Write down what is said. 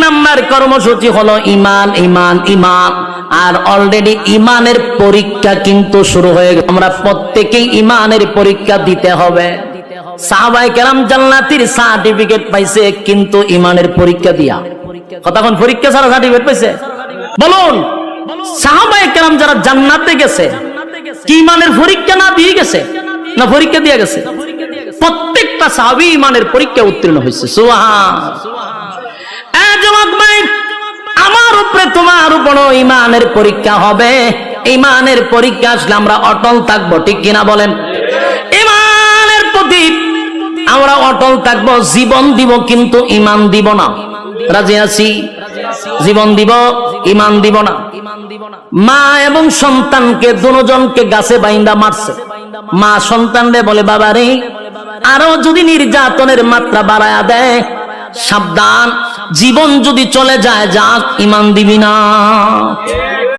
Number কর্মসূচি হলো ইমান, ইমান, ইমান। আর already ইমানের পরীক্ষা কিন্তু শুরু হয়ে গেছে। আমরা প্রত্যেকেই ইমানের পরীক্ষা দিতে হবে। সাহাবায়ে কেরাম জান্নাতীর সার্টিফিকেট পাইছে কিন্তু ইমানের পরীক্ষা দিয়া। কতক্ষণ পরীক্ষা ছাড়া সার্টিফিকেট পাইছে বলুন? সাহাবায়ে কেরাম যারা জান্নাতে গেছে কি ইমানের পরীক্ষা না দিয়ে গেছে, না পরীক্ষা দিয়ে গেছে? প্রত্যেকটা সাহাবী ইমানের পরীক্ষা উত্তীর্ণ হয়েছে। আমার উপরে তোমার উপর ইমানের পরীক্ষা হবে। ইমানের পরীক্ষা আসলে আমরা অটল থাকবো, ঠিক কিনা বলেন? ইমানের প্রতি আমরা অটল থাকবো, জীবন দিব কিন্তু ইমান দিব না। রাজি আছি? জীবন দিব, ইমান দিব না। মা এবং সন্তানকে দুজনকে গাছে বাইন্দা মারছে। মা সন্তানরে বলে, বাবা রে, আরো যদি নির্যাতনের মাত্রা বাড়ায়া দেয়, সাবধান, জীবন যদি চলে যায়, যাক, ইমান দিবি না।